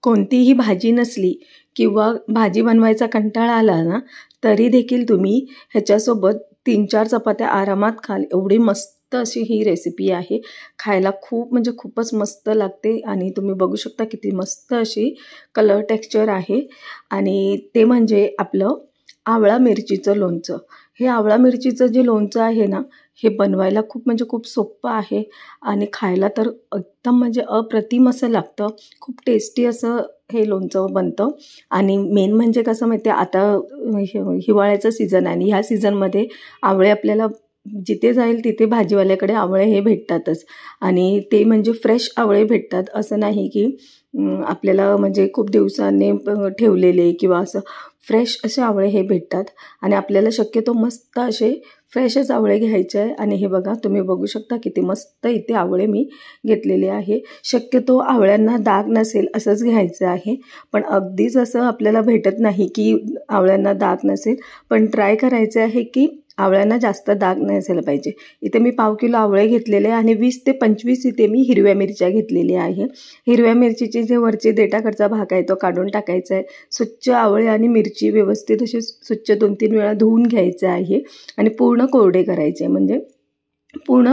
कोणतीही भाजी नसली किंवा भाजी बनवायचा कंटाळा आला ना, तरी देखील तुम्ही ह्याच्यासोबत 3-4 चपात्या आरामात खाल. एवढी मस्त अशी ही रेसिपी आहे. खायला खूप म्हणजे खूपच मस्त लागते आणि तुम्ही बघू शकता किती मस्त अशी कलर टेक्स्चर आहे. आणि ते म्हणजे आपलं आवळा मिरचीचं लोणचं. हे आवळा मिरचीचं जे लोणचं आहे ना, हे बनवायला खूप म्हणजे खूप सोपं आहे आणि खायला तर एकदम म्हणजे अप्रतिम असं लागतं. खूप टेस्टी असं हे लोणचं बनतं. आणि मेन म्हणजे कसं माहिती आहे, आता हिवाळ्याचं सीझन आहे आणि ह्या सीझनमध्ये आवळे आपल्याला जिथे जाईल तिथे भाजीवाल्याकडे आवळे हे भेटतातच. आणि ते म्हणजे फ्रेश आवळे भेटतात, असं नाही की आपल्याला म्हणजे खूप दिवसांनी ठेवलेले किंवा असं फ्रेश असे आवळे हे भेटतात. आणि आपल्याला शक्यतो मस्त असे फ्रेशच आवळे घ्यायचे आहे. आणि हे बघा, तुम्ही बघू शकता किती मस्त इथे आवळे मी घेतलेले आहे. शक्यतो आवळ्यांना डाग नसेल असंच घ्यायचं आहे, पण अगदीच असं आपल्याला भेटत नाही की आवळ्यांना डाग नसेल, पण ट्राय करायचं आहे की आवळ्यांना जास्त डाग नसायला पाहिजे. इथे मी 1/2 किलो आवळे घेतलेले आणि 20 ते 25 इथे मी हिरव्या मिरच्या घेतलेल्या आहे. हिरव्या मिरचीचे जे वरचे देठाकडचा भाग आहे तो काढून टाकायचा आहे. स्वच्छ आवळे आणि मिरची व्यवस्थित असे स्वच्छ 2-3 वेळा धुवून घ्यायचे आहे आणि पूर्ण कोरडे करायचे, म्हणजे पूर्ण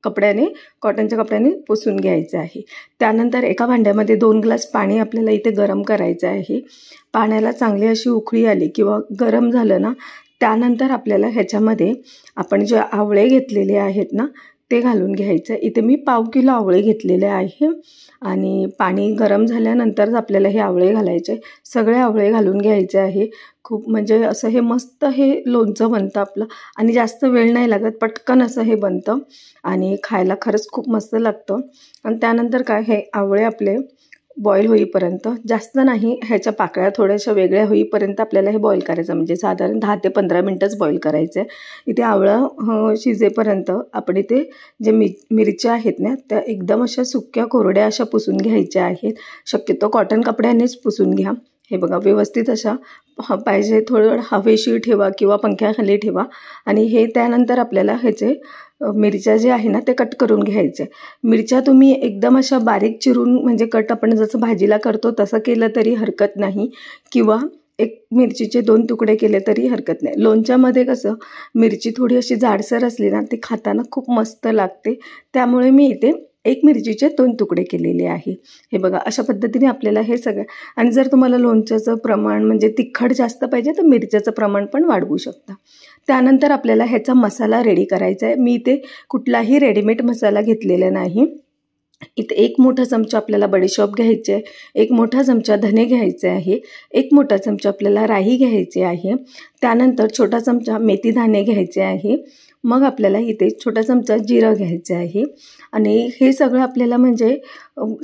कपड्याने, कॉटनच्या कपड्याने पुसून घ्यायचं आहे. त्यानंतर एका भांड्यामध्ये 2 ग्लास पाणी आपल्याला इथे गरम करायचं आहे. पाण्याला चांगली अशी उकळी आली किंवा गरम झालं ना, त्यानंतर आपल्याला ह्याच्यामध्ये आपण जे आवळे घेतलेले आहेत ना ते घालून घ्यायचं. इथे मी 1/2 किलो आवळे घेतलेले आहे आणि पाणी गरम झाल्यानंतरच आपल्याला हे आवळे घालायचे. सगळे आवळे घालून घ्यायचे आहे. खूप म्हणजे असं हे मस्त हे लोणचं बनतं आपलं आणि जास्त वेळ नाही लागत, पटकन असं हे बनतं आणि खायला खरंच खूप मस्त लागतं. आणि त्यानंतर काय, हे आवळे आपले बॉईल होईपर्यंत, जास्त नाही, ह्याच्या पाकळ्या थोड्याशा वेगळ्या होईपर्यंत आपल्याला हे बॉईल करायचं, म्हणजे साधारण 10 ते 15 मिनटंच बॉईल करायचं आहे. इथे आवळा शिजेपर्यंत आपण इथे जे मिरच्या आहेत ना त्या एकदम अशा सुक्या कोरड्या अशा पुसून घ्यायच्या आहेत. शक्यतो कॉटन कपड्यानेच पुसून घ्या. हे बघा, व्यवस्थित अशा पाहिजे थोडं हवेशीर ठेवा किंवा पंख्याखाली ठेवा. आणि हे त्यानंतर आपल्याला ह्याचे मिरच्या जे आहे ना ते कट करून घ्यायचे. मिरच्या तुम्ही एकदम अशा बारीक चिरून, म्हणजे कट आपण जसं भाजीला करतो तसं केलं तरी हरकत नाही, किंवा एक मिरचीचे 2 तुकडे केले तरी हरकत नाही. लोणच्यामध्ये कसं मिरची थोडी अशी जाडसर असली ना ती खाताना खूप मस्त लागते, त्यामुळे मी इथे 1 मिरचीचे 2 तुकडे केलेले आहे. हे बघा, अशा पद्धतीने आपल्याला हे सगळं. आणि जर तुम्हाला लोणच्याचं प्रमाण म्हणजे तिखट जास्त पाहिजे तर मिरच्याचं प्रमाण पण वाढवू शकता. त्यानंतर आपल्याला ह्याचा मसाला रेडी करायचा आहे. मी इथे कुठलाही रेडीमेड मसाला घेतलेला नाही. इथे 1 मोठा चमचा आपल्याला बडीशॉप घ्यायचे आहे, 1 मोठा चमचा धने घ्यायचे आहे, 1 मोठा चमचा आपल्याला राई घ्यायची आहे. त्यानंतर छोटा चमचा मेथी दाणे घ्यायचे आहे. मग आपल्याला इथे छोटा चमचा जिरं घ्यायचं आहे. आणि हे सगळं आपल्याला म्हणजे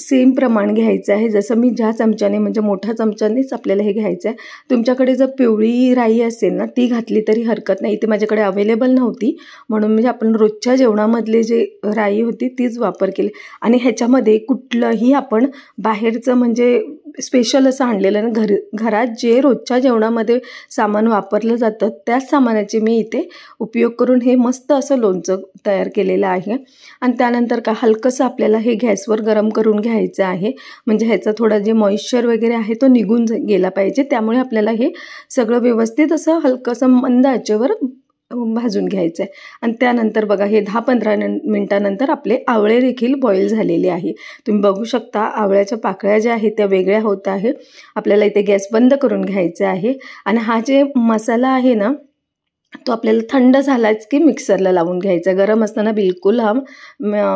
सेम प्रमाण घ्यायचं आहे, जसं मी ज्या चमच्याने म्हणजे मोठ्या चमच्यानेच आपल्याला हे घ्यायचं आहे. तुमच्याकडे जर पिवळी राई असेल ना ती घातली तरी हरकत नाही. इथे माझ्याकडे अवेलेबल नव्हती म्हणून म्हणजे आपण रोजच्या जेवणामधले जे राई होती तीच वापर केली. आणि ह्याच्यामध्ये कुठलंही आपण बाहेरचं म्हणजे स्पेशल असं आणलेलं ना, घरात जे रोजच्या जेवणामध्ये सामान वापरलं जातं त्याच सामानाचे मी इथे उपयोग करून हे मस्त असं लोणचं तयार केलेलं आहे. आणि त्यानंतर का हलकंसं आपल्याला हे गॅसवर गरम करून घ्यायचं आहे, म्हणजे ह्याचा थोडा जे मॉइश्चर वगैरे आहे तो निघून गेला पाहिजे. त्यामुळे आपल्याला हे सगळं व्यवस्थित असं हलकंसं मंद आचेवर भाजून घ्यायचं आहे. आणि त्यानंतर बघा, हे 10-15 मिनटानंतर आपले आवळे देखील बॉईल झालेले आहे. तुम्ही बघू शकता आवळ्याच्या पाकळ्या ज्या आहेत त्या वेगळ्या होत आहे. आपल्याला इथे गॅस बंद करून घ्यायचा आहे. आणि हा जे मसाला आहे ना तो आपल्याला थंड झालाच की मिक्सरला लावून घ्यायचा. गरम असताना बिलकुल हा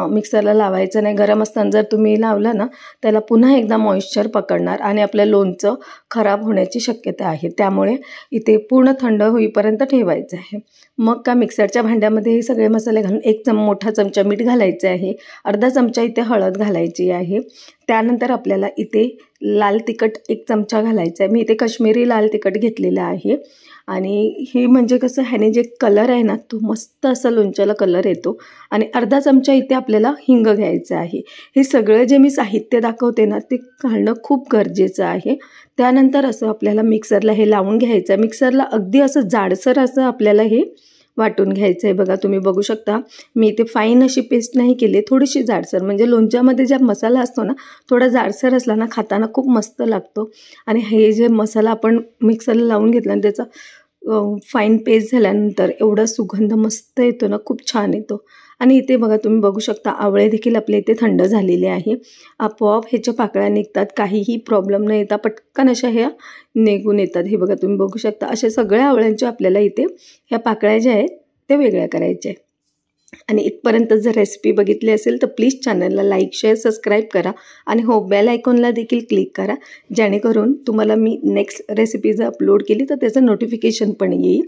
मिक्सरला लावायचा नाही. गरम असताना जर तुम्ही लावला ना त्याला पुन्हा एकदा मॉइश्चर पकडणार आणि आपलं लोणचं खराब होण्याची शक्यता आहे. त्यामुळे इथे पूर्ण थंड होईपर्यंत ठेवायचं आहे. मग का मिक्सरच्या भांड्यामध्ये हे सगळे मसाले घालून 1 मोठा चमचा मीठ घालायचं आहे, अर्धा चमचा इथे हळद घालायची आहे. त्यानंतर आपल्याला इथे लाल तिखट 1 चमचा घालायचा आहे. मी इथे काश्मीरी लाल तिखट घेतलेलं आहे. आणि हे म्हणजे कसं, ह्याने जे कलर आहे ना तो मस्त असा लोणच्याला कलर येतो. आणि अर्धा चमचा इथे आपल्याला हिंग घ्यायचं आहे. हे सगळं जे मी साहित्य दाखवते ना ते घालणं खूप गरजेचं आहे. त्यानंतर असं आपल्याला मिक्सरला हे लावून घ्यायचं आहे. मिक्सरला अगदी असं जाडसर असं आपल्याला हे वाटून घ्यायचं आहे. बघा तुम्ही बघू शकता, मी इथे फाईन अशी पेस्ट नाही केली, थोडीशी जाडसर, म्हणजे लोणच्यामध्ये ज्या मसाला असतो ना थोडा जाडसर असला ना खाताना खूप मस्त लागतो. आणि हे जे मसाला आपण मिक्सरला लावून घेतला आणि त्याचा फाईन पेस्ट झाल्यानंतर एवढा सुगंध मस्त येतो ना, खूप छान येतो. आणि इथे बघा तुम्ही बघू शकता आवळे देखील आपले इथे थंड झालेले आहे. आपोआप ह्याच्या पाकळ्या निघतात, काहीही प्रॉब्लेम न येता पटकन अशा ह्या निघून येतात. हे बघा तुम्ही बघू शकता, अशा सगळ्या आवळ्यांच्या आपल्याला इथे ह्या पाकळ्या ज्या आहेत त्या वेगळ्या करायच्या आहे. आणि इथपर्यंत जर रेसिपी बघितली असेल तर प्लीज चॅनलला लाईक, शेअर, सबस्क्राईब करा आणि हो बेल आयकॉनला देखील क्लिक करा, जेणेकरून तुम्हाला मी नेक्स्ट रेसिपी जर अपलोड केली तर त्याचं नोटिफिकेशन पण येईल.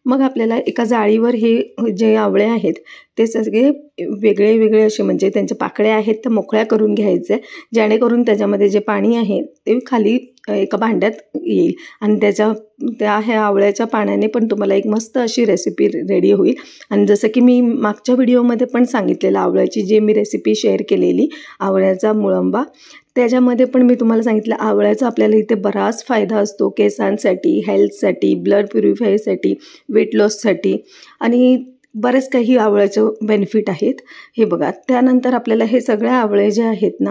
मग आपल्याला एका जाळीवर हे जे आवळे आहेत ते सगळे वेगळे वेगळे असे म्हणजे त्यांच्या पाकळ्या आहेत त्या मोकळ्या करून घ्यायचे, जेणेकरून त्याच्यामध्ये जे पाणी आहे ते खाली एका भांड्यात येईल आणि त्या ह्या आवळ्याच्या पाण्याने पण तुम्हाला एक मस्त अशी रेसिपी रेडी होईल. आणि जसं की मी मागच्या व्हिडिओमध्ये पण सांगितलेलं आवळ्याची जे मी रेसिपी शेअर केलेली आवळ्याचा मुळंबा, त्याच्यामध्ये पण मी तुम्हाला सांगितलं आवळ्याचा आपल्याला इथे बराच फायदा असतो केसांसाठी, हेल्थसाठी, ब्लड प्युरिफायसाठी, वेट लॉससाठी आणि बरेच काही आवळ्याचं बेनिफिट आहेत. हे बघा त्यानंतर आपल्याला हे सगळे आवळे जे आहेत ना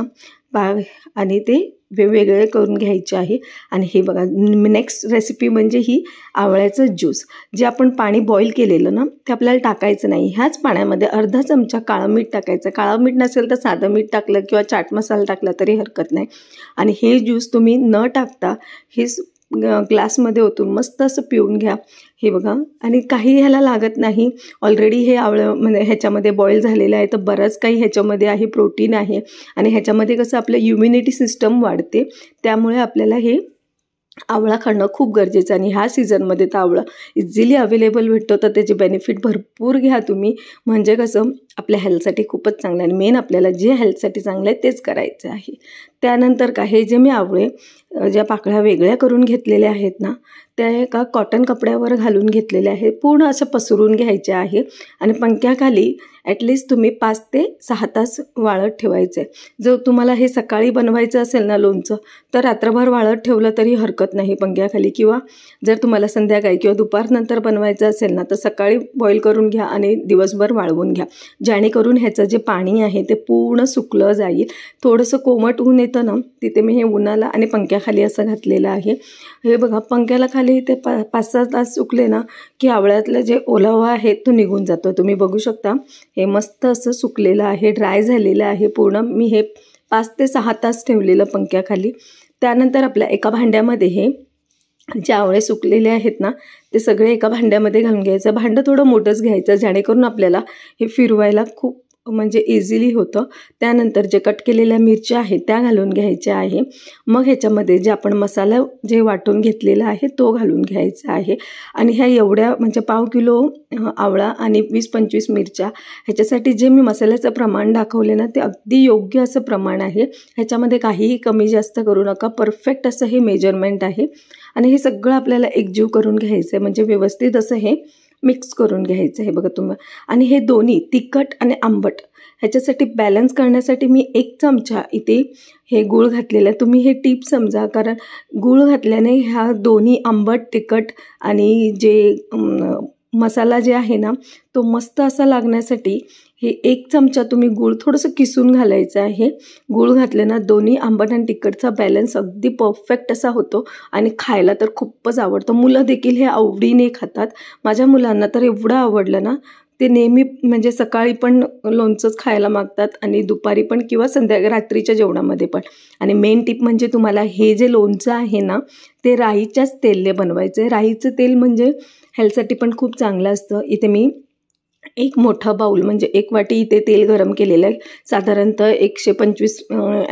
आणि ते वेगवेगळे करून घ्यायचे आहे. आणि हे बघा नेक्स्ट रेसिपी म्हणजे ही आवळ्याचं ज्यूस, जे आपण पाणी बॉईल केलेलं ना ते आपल्याला टाकायचं नाही. ह्याच पाण्यामध्ये अर्धा चमचा काळं मीठ टाकायचं. काळं मीठ नसेल तर साधं मीठ टाकलं किंवा चाट मसाला टाकला तरी हरकत नाही. आणि हे ज्यूस तुम्ही न टाकता हे ग्लासमध्ये ओतून मस्त असं पिऊन घ्या. हे बघा आणि काही ह्याला लागत नाही, ऑलरेडी हे आवळं म्हणजे ह्याच्यामध्ये बॉईल झालेलं आहे तर बरंच काही ह्याच्यामध्ये आहे, प्रोटीन आहे आणि ह्याच्यामध्ये कसं आपलं इम्युनिटी सिस्टम वाढते, त्यामुळे आपल्याला हे आवळा खाणं खूप गरजेचं. आणि ह्या सीझनमध्ये तर आवळा इझिली अवेलेबल भेटतो तर त्याचे बेनिफिट भरपूर घ्या तुम्ही, म्हणजे कसं आपल्या हेल्थसाठी खूपच चांगलं आहे. आणि मेन आपल्याला जे हेल्थसाठी चांगलं आहे तेच करायचं आहे. त्यानंतर का हे जे मी आवळे ज्या पाकळ्या वेगळ्या करून घेतलेल्या आहेत ना त्या एका कॉटन कपड्यावर घालून घेतलेले आहे, पूर्ण असं पसरून घ्यायचे आहे आणि पंख्याखाली ॲटलिस्ट तुम्ही 5 ते 6 तास वाळत ठेवायचे. जर तुम्हाला हे सकाळी बनवायचं असेल ना लोणचं तर रात्रभर वाळत ठेवलं तरी हरकत नाही पंख्याखाली, किंवा जर तुम्हाला संध्याकाळी किंवा दुपारनंतर बनवायचं असेल ना तर सकाळी बॉईल करून घ्या आणि दिवसभर वाळवून घ्या, जेणेकरून ह्याचं जे पाणी आहे ते पूर्ण सुकलं जाईल. थोडंसं कोमट ऊन येतं ना तिथे मी हे उन्हाला आणि पंख्याखाली असं घातलेलं आहे. हे बघा पंख्याला खाली ते 5-6 तास सुकले ना की आवळ्यातलं जे ओलावा आहे तो निघून जातो. तुम्ही बघू शकता हे मस्त असं सुकलेलं आहे, ड्राय झालेलं आहे पूर्ण. मी हे 5 ते 6 तास ठेवलेलं पंख्याखाली. त्यानंतर आपल्या एका भांड्यामध्ये हे जे आवळे सुकलेले आहेत ना ते सगळे एका भांड्यामध्ये घालून घ्यायचं. भांडं थोडं मोठंच घ्यायचं जेणेकरून आपल्याला हे फिरवायला खूप म्हणजे इझिली होतं. त्यानंतर जे कट केलेल्या मिरच्या आहेत त्या घालून घ्यायच्या आहे. मग ह्याच्यामध्ये जे आपण मसाला जे वाटून घेतलेला आहे तो घालून घ्यायचा आहे. आणि ह्या एवढ्या म्हणजे 1/2 किलो आवळा आणि 20-25 मिरच्या ह्याच्यासाठी जे मी मसाल्याचं प्रमाण दाखवले ना ते अगदी योग्य असं प्रमाण आहे. ह्याच्यामध्ये काहीही कमी जास्त करू नका, परफेक्ट असं हे मेजरमेंट आहे. आणि हे सगळं आपल्याला एकजीव करून घ्यायचं आहे, म्हणजे व्यवस्थित असं हे मिक्स करून घ्यायचं आहे बघा तुम्ही. आणि हे दोन्ही तिखट आणि आंबट ह्याच्यासाठी बॅलन्स करण्यासाठी मी 1 चमचा इथे हे गूळ घातलेलं आहे. तुम्ही हे टीप समजा, कारण गूळ घातल्याने ह्या दोन्ही आंबट, तिखट आणि जे मसाला जे आहे ना तो मस्त असा लागण्यासाठी हे 1 चमचा तुम्ही गूळ थोडंसं किसून घालायचं आहे. गूळ घातले ना दोन्ही आंबट आणि तिखटचा बॅलन्स अगदी परफेक्ट असा होतो आणि खायला तर खूपच आवडतं. मुलं देखील हे आवडीने खातात. माझ्या मुलांना तर एवढं आवडलं ना ते नेहमी म्हणजे सकाळी पण लोणचंच खायला मागतात आणि दुपारी पण किंवा रात्रीच्या जेवणामध्ये पण. आणि मेन टिप म्हणजे तुम्हाला हे जे लोणचं आहे ना ते राईच्याच तेलने बनवायचं आहे. राईचं तेल म्हणजे हेल्थसाठी पण खूप चांगलं असतं. इथे मी 1 मोठा बाऊल म्हणजे 1 वाटी इथे तेल गरम केलेलं आहे, साधारणतः 125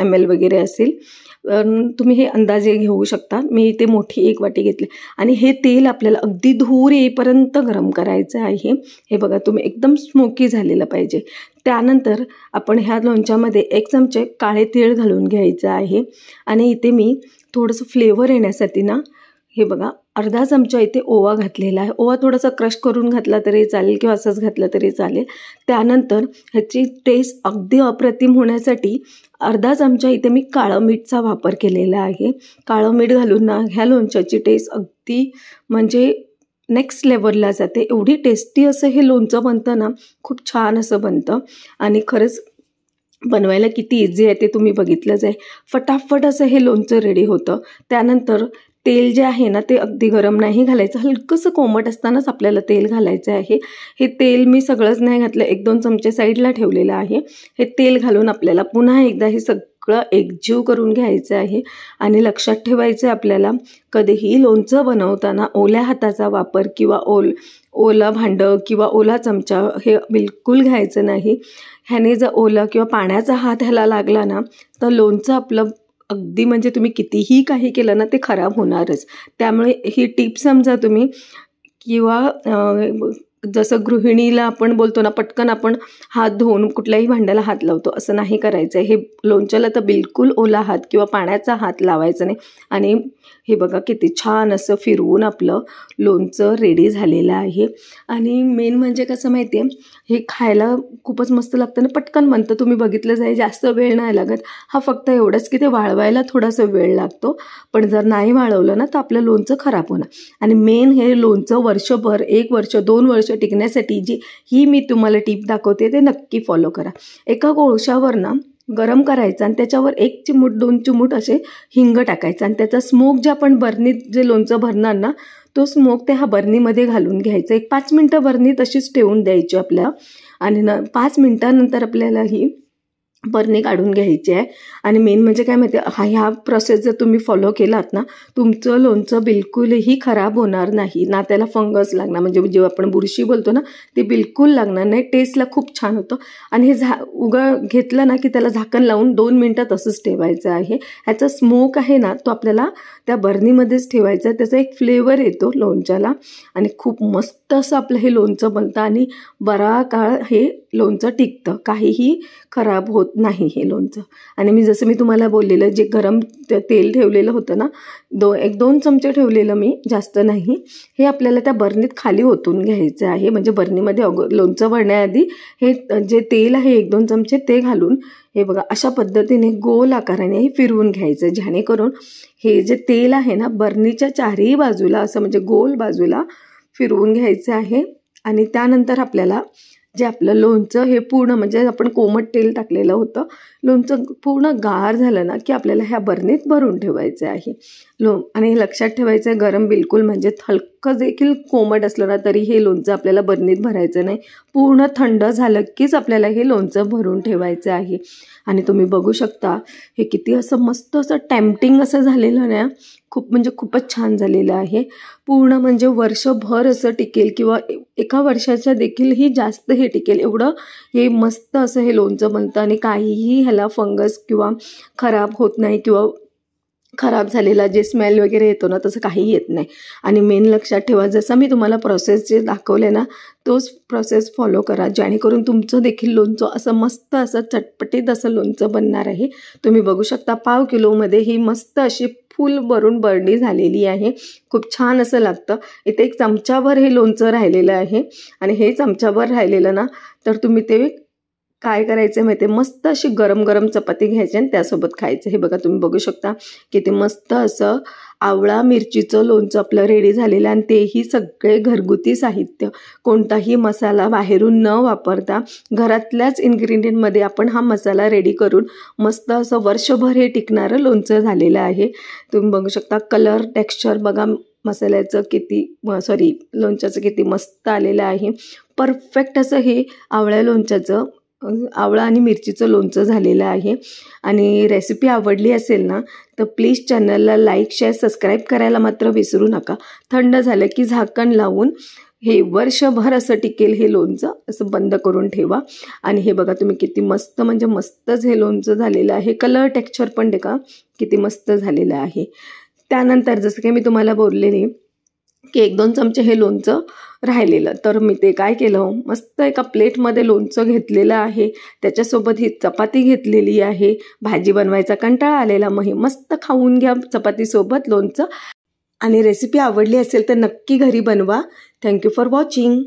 ml वगैरे असेल. तुम्ही हे अंदाजे घेऊ शकता. मी इथे मोठी 1 वाटी घेतली आणि हे तेल आपल्याला अगदी धूर येईपर्यंत गरम करायचं आहे. हे बघा तुम्ही एकदम स्मोकी झालेलं पाहिजे. त्यानंतर आपण ह्या लोणच्यामध्ये 1 चमचे काळे तीळ घालून घ्यायचं आहे. आणि इथे मी थोडंसं फ्लेवर येण्यासाठी ना हे बघा अर्धा चमचा इथे ओवा घातलेला आहे. ओवा थोडासा क्रश करून घातला तरी चालेल किंवा असंच घातलं तरी चालेल. त्यानंतर ह्याची टेस्ट अगदी अप्रतिम होण्यासाठी अर्धा चमचा इथे मी काळं मीठचा वापर केलेला आहे. काळं मीठ घालून ना ह्या लोणच्याची टेस्ट अगदी म्हणजे नेक्स्ट लेवलला जाते. एवढी टेस्टी असं हे लोणचं बनतं ना, खूप छान असं बनतं. आणि खरंच बनवायला किती इझी आहे ते तुम्ही बघितलंच आहे. फटाफट असं हे लोणचं रेडी होतं. त्यानंतर तेल जे आहे ना ते अगदी गरम नाही घालायचं, हलकंसं कोमट असतानाच आपल्याला तेल घालायचं आहे. हे तेल मी सगळंच नाही घातलं, 1-2 चमचे साईडला ठेवलेलं आहे. हे तेल घालून आपल्याला पुन्हा एकदा हे सगळं एकजीव करून घ्यायचं आहे. आणि लक्षात ठेवायचं आपल्याला, कधीही लोणचं बनवताना ओल्या हाताचा वापर किंवा ओला भांडं किंवा ओला चमचा हे बिलकुल घ्यायचं नाही. ह्याने जर ओला किंवा पाण्याचा हात ह्याला लागला ना तर लोणचं आपलं अगदी म्हणजे तुम्ही कितीही काही केलं ना ते खराब होणारच. त्यामुळे ही टिप समजा तुम्ही. किंवा जसं गृहिणीला आपण बोलतो ना, पटकन आपण हात धुवून कुठल्याही भांड्याला हात लावतो, असं नाही करायचं आहे. हे लोणच्याला तर बिलकुल ओला हात किंवा पाण्याचा हात लावायचा नाही. आणि हे बघा किती छान असं फिरवून आपलं लोणचं रेडी झालेलं आहे. आणि मेन म्हणजे कसं माहिती आहे, हे खायला खूपच मस्त लागतं ना, पटकन बनतं. तुम्ही बघितलंच आहे, जास्त वेळ नाही लागत. हा फक्त एवढंच की ते वाळवायला थोडासा वेळ लागतो. पण जर नाही वाळवलं ना तर आपलं लोणचं खराब होणार. आणि मेन हे लोणचं वर्षभर, 1 वर्ष 2 वर्ष टिकण्यासाठी ही मी तुम्हाला टिप दाखवते ते नक्की फॉलो करा. एका कोळशावर ना गरम करायचं आणि त्याच्यावर 1 चिमूट 2 चिमूट असे हिंग टाकायचं आणि त्याचा स्मोक जे आपण बर्नीत जे लोणचं भरणार ना तो स्मोक त्या बर्नीमध्ये घालून घ्यायचा. 5 मिनटं बर्नी तशीच ठेवून द्यायची आपल्याला. आणि 5 मिनटानंतर आपल्याला ही बर्नी काढून घ्यायची आहे. आणि मेन म्हणजे काय माहिती आहे, ह्या प्रोसेस जर तुम्ही फॉलो केलात ना तुमचं लोणचं बिलकुलही खराब होणार नाही ना, त्याला फंगस लागणार म्हणजे जेव्हा आपण बुरशी बोलतो ना ते बिलकुल लागणार नाही. टेस्टला खूप छान होतं. आणि हे घेतलं ना की त्याला झाकण लावून 2 मिनटं तसंच ठेवायचं आहे. ह्याचा स्मोक आहे ना तो आपल्याला त्या बर्नीमध्येच ठेवायचा. त्याचा एक फ्लेवर येतो लोणच्याला आणि खूप मस्त असं आपलं हे लोणचं बनतं. आणि बरा काळ हे लोणचं टिकतं, काहीही खराब होत नाही हे लोणचं. आणि जसं मी तुम्हाला बोललेलं, जे गरम तेल ठेवलेलं होतं ना 1-2 चमचे ठेवलेलं मी, जास्त नाही. हे आपल्याला त्या बर्नीत खाली ओतून घ्यायचं आहे. म्हणजे बर्नीमध्ये लोणचं भरण्याआधी हे जे तेल आहे 1-2 चमचे ते घालून हे बघा अशा पद्धतीने गोल आकाराने हे फिरवून घ्यायचं, जेणेकरून हे जे तेल आहे ना बर्नीच्या चारही बाजूला असं म्हणजे गोल बाजूला फिरवून घ्यायचं आहे. आणि त्यानंतर आपल्याला जे आपलं लोणचं हे पूर्ण म्हणजे आपण कोमट तेल टाकलेलं होतं, लोणचं पूर्ण गार झालं ना की आपल्याला ह्या बर्नीत भरून ठेवायचं आहे. आणि लक्षात ठेवायचं आहे, गरम बिलकुल म्हणजे हलकं देखील कोमट असलं ना तरी हे लोणचं आपल्याला बर्नीत भरायचं नाही. पूर्ण थंड झालं कीच आपल्याला हे लोणचं भरून ठेवायचं आहे. आणि तुम्ही बघू शकता हे किती असं मस्त असं टेम्पटिंग असं झालेलं ना, खूप म्हणजे खूपच छान झालेलं आहे. पूर्ण म्हणजे वर्षभर असं टिकेल किंवा 1 वर्षाच्या देखीलही जास्त हे टिकेल एवढं हे मस्त असं हे लोणचं बनतं. आणि काहीही ह्याला फंगस किंवा खराब होत नाही किंवा खराब झालेला जे स्मेल वगैरे येतो ना तसं काही येत नाही. आणि मेन लक्षात ठेवा, जसं मी तुम्हाला प्रोसेस जे दाखवले ना तोच प्रोसेस फॉलो करा, जेणेकरून तुमचं देखील लोणचं असं मस्त असं चटपटीत असं लोणचं बनणार आहे. तुम्ही बघू शकता 1/2 किलोमध्ये ही मस्त अशी फुल भरून बर्नी झालेली आहे. खूप छान असं लागतं. इथे 1 चमचाभर हे लोणचं राहिलेलं आहे. आणि हे चमचाभर राहिलेलं ना तर तुम्ही ते काय करायचं माहिती आहे, मस्त अशी गरम गरम चपाती घ्यायची आणि त्यासोबत खायचं. हे बघा तुम्ही बघू शकता किती मस्त असं आवळा मिरचीचं लोणचं आपलं रेडी झालेलं. आणि तेही सगळे घरगुती साहित्य, कोणताही मसाला बाहेरून न वापरता घरातल्याच इन्ग्रेडियंटमध्ये आपण हा मसाला रेडी करून मस्त असं वर्षभर हे टिकणारं लोणचं झालेलं आहे. तुम्ही बघू शकता कलर टेक्स्चर बघा मसाल्याचं लोणच्याचं किती मस्त आलेलं आहे. परफेक्ट असं हे आवळा आणि मिरचीचं लोणचं झालेलं आहे. आणि रेसिपी आवडली असेल ना तर प्लीज चॅनलला लाईक शेअर सबस्क्राईब करायला मात्र विसरू नका. थंड झालं की झाकण लावून हे वर्षभर असं टिकेल हे लोणचं, असं बंद करून ठेवा. आणि हे बघा तुम्ही किती मस्त म्हणजे मस्तच हे लोणचं झालेलं आहे. कलर टेक्स्चर पण देखा किती मस्त झालेलं आहे. त्यानंतर जसं काही मी तुम्हाला बोललेली की 1-2 चमचे हे लोणचं राहिलेलं, तर मी ते काय केलं, मस्त एका प्लेटमध्ये लोणचं घेतलेलं आहे. त्याच्यासोबत ही चपाती घेतलेली आहे. भाजी बनवायचा कंटाळा आलेला, मग हे मस्त खाऊन घ्या चपातीसोबत लोणचं. आणि रेसिपी आवडली असेल तर नक्की घरी बनवा. Thank you for watching.